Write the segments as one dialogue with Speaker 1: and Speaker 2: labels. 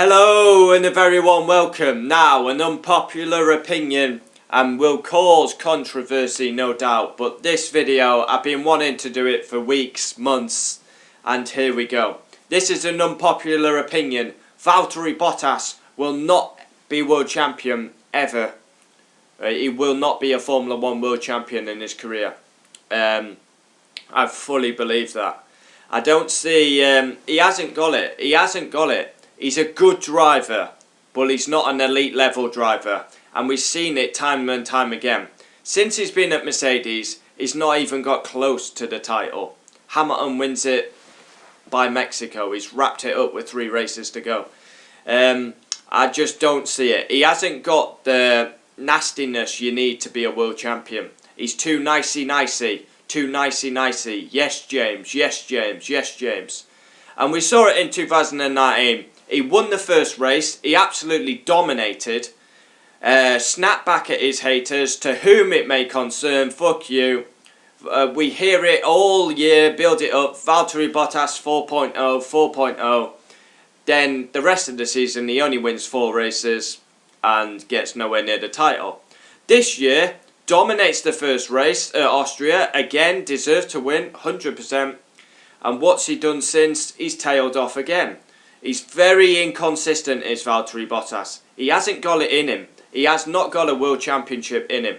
Speaker 1: Hello and a very warm welcome. Now, an unpopular opinion and will cause controversy, no doubt, but this video, I've been wanting to do it for weeks, months, and here we go. This is an unpopular opinion. Valtteri Bottas will not be world champion ever. He will not be a Formula 1 world champion in his career. I fully believe that. I don't see, he hasn't got it. He's a good driver, but he's not an elite level driver. And we've seen it time and time again. Since he's been at Mercedes, he's not even got close to the title. Hamilton wins it by Mexico. He's wrapped it up with 3 races to go. I just don't see it. He hasn't got the nastiness you need to be a world champion. He's too nicey-nicey. Too nicey-nicey. Yes, James. Yes, James. Yes, James. And we saw it in 2019. He won the first race. He absolutely dominated. Snapped back at his haters. To whom it may concern. Fuck you. We hear it all year. Build it up. Valtteri Bottas 4.0. 4.0. Then the rest of the season he only wins 4 races and gets nowhere near the title. This year dominates the first race at Austria. Again, deserved to win 100%. And what's he done since? He's tailed off again. He's very inconsistent, is Valtteri Bottas. He hasn't got it in him. He has not got a world championship in him.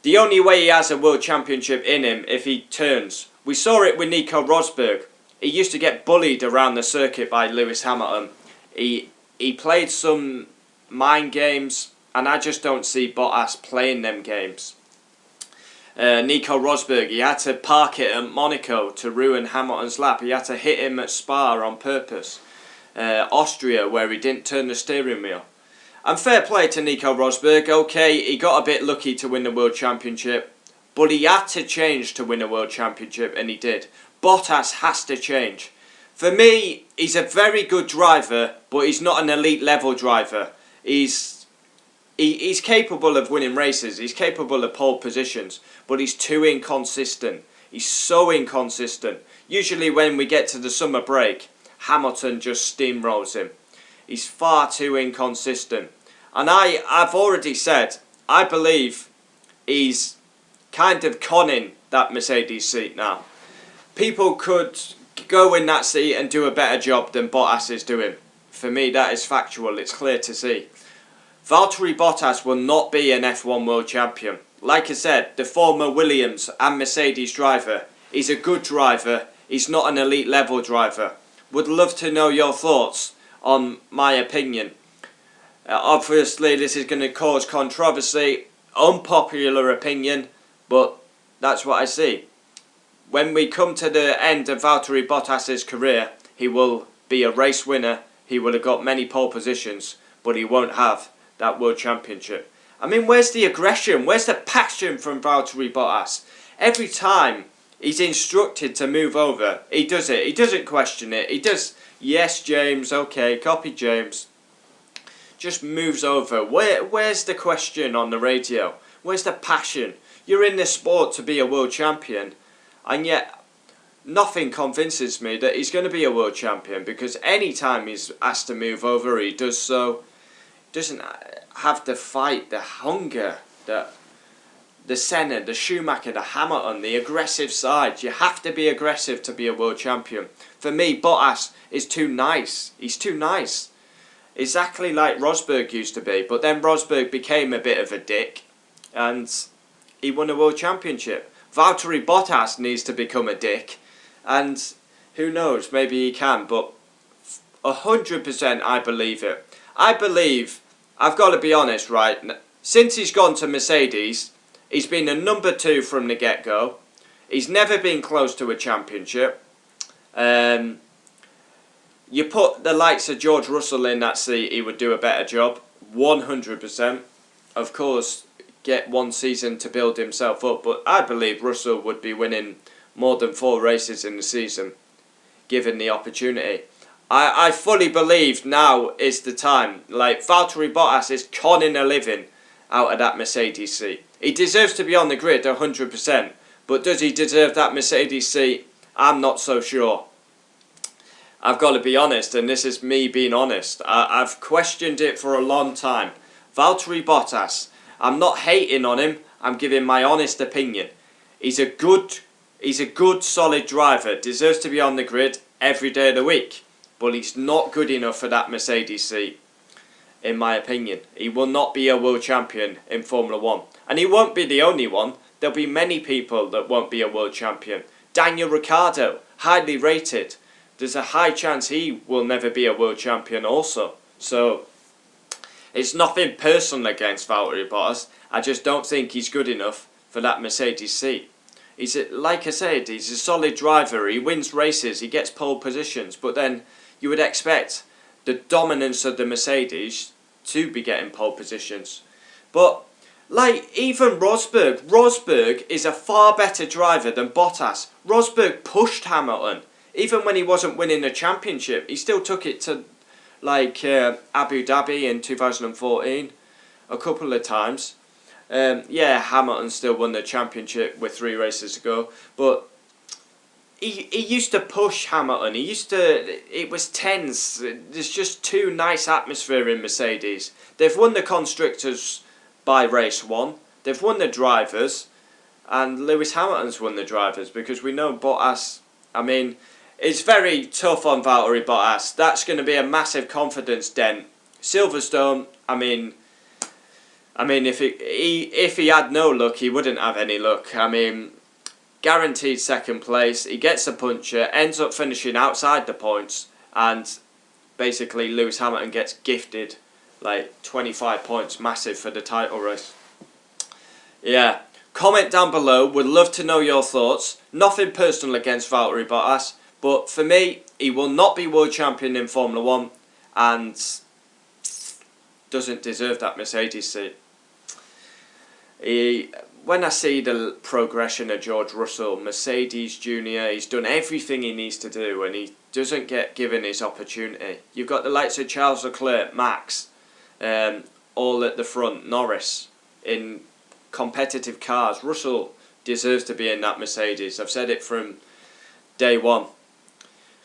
Speaker 1: The only way he has a world championship in him if he turns. We saw it with Nico Rosberg. He used to get bullied around the circuit by Lewis Hamilton. He played some mind games, and I just don't see Bottas playing them games. Nico Rosberg, he had to park it at Monaco to ruin Hamilton's lap. He had to hit him at Spa on purpose. Austria, where he didn't turn the steering wheel. And fair play to Nico Rosberg. Okay, he got a bit lucky to win the World Championship, but he had to change to win a World Championship, and he did. Bottas has to change. For me, he's a very good driver, but he's not an elite level driver. He's capable of winning races. He's capable of pole positions, but he's too inconsistent. He's so inconsistent. Usually when we get to the summer break, Hamilton just steamrolls him. He's far too inconsistent. And I've already said, I believe he's kind of conning that Mercedes seat now. People could go in that seat and do a better job than Bottas is doing. For me, that is factual. It's clear to see. Valtteri Bottas will not be an F1 world champion. Like I said, the former Williams and Mercedes driver. He's a good driver. He's not an elite level driver. Would love to know your thoughts on my opinion. Obviously, this is going to cause controversy. Unpopular opinion, but that's what I see. When we come to the end of Valtteri Bottas' career, he will be a race winner. He will have got many pole positions, but he won't have that world championship. I mean, where's the aggression? Where's the passion from Valtteri Bottas? Every time he's instructed to move over, he does it. He doesn't question it. He does, yes, James, okay, copy James. Just moves over. Where's the question on the radio? Where's the passion? You're in this sport to be a world champion, and yet nothing convinces me that he's going to be a world champion, because any time he's asked to move over, he does so. Doesn't have the fight, the hunger, the Senna, the Schumacher, the Hamilton, the aggressive side. You have to be aggressive to be a world champion. For me, Bottas is too nice. He's too nice. Exactly like Rosberg used to be. But then Rosberg became a bit of a dick, and he won a world championship. Valtteri Bottas needs to become a dick, and who knows, maybe he can, but 100% I believe it. I believe, I've got to be honest, right, since he's gone to Mercedes, he's been a number 2 from the get-go. He's never been close to a championship. You put the likes of George Russell in that seat, he would do a better job, 100%. Of course, get 1 season to build himself up, but I believe Russell would be winning more than 4 races in the season, given the opportunity. I fully believe now is the time. Like, Valtteri Bottas is conning a living out of that Mercedes seat. He deserves to be on the grid 100%, but does he deserve that Mercedes seat? I'm not so sure. I've got to be honest, and this is me being honest. I've questioned it for a long time. Valtteri Bottas, I'm not hating on him. I'm giving my honest opinion. He's a good, solid driver. Deserves to be on the grid every day of the week. But he's not good enough for that Mercedes seat, in my opinion. He will not be a world champion in Formula 1. And he won't be the only one. There'll be many people that won't be a world champion. Daniel Ricciardo, highly rated. There's a high chance he will never be a world champion also. So, it's nothing personal against Valtteri Bottas. I just don't think he's good enough for that Mercedes seat. Like I said, he's a solid driver. He wins races, he gets pole positions. But then you would expect the dominance of the Mercedes to be getting pole positions. But like even Rosberg is a far better driver than Bottas. Rosberg pushed Hamilton. Even when he wasn't winning the championship, he still took it to like Abu Dhabi in 2014 a couple of times. Yeah, Hamilton still won the championship with 3 races to go, but he used to push Hamilton. It was tense. There's just too nice atmosphere in Mercedes. They've won the constructors by race 1. They've won the drivers, and Lewis Hamilton's won the drivers because we know Bottas. I mean, it's very tough on Valtteri Bottas. That's going to be a massive confidence dent. Silverstone, I mean, if he had no luck, he wouldn't have any luck. I mean, guaranteed second place. He gets a puncher, ends up finishing outside the points, and basically Lewis Hamilton gets gifted like 25 points, massive for the title race. Yeah, comment down below. Would love to know your thoughts. Nothing personal against Valtteri Bottas, but for me, he will not be world champion in Formula 1 and doesn't deserve that Mercedes seat. When I see the progression of George Russell, Mercedes Jr., he's done everything he needs to do and he doesn't get given his opportunity. You've got the likes of Charles Leclerc, Max, all at the front, Norris, in competitive cars. Russell deserves to be in that Mercedes. I've said it from day one.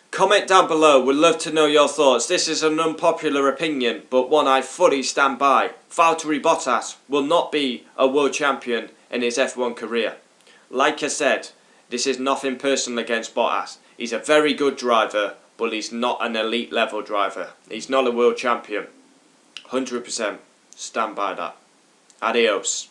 Speaker 1: Comment down below, would love to know your thoughts. This is an unpopular opinion, but one I fully stand by. Valtteri Bottas will not be a world champion in his F1 career. Like I said, this is nothing personal against Bottas. He's a very good driver, but he's not an elite level driver. He's not a world champion. 100% stand by that. Adios.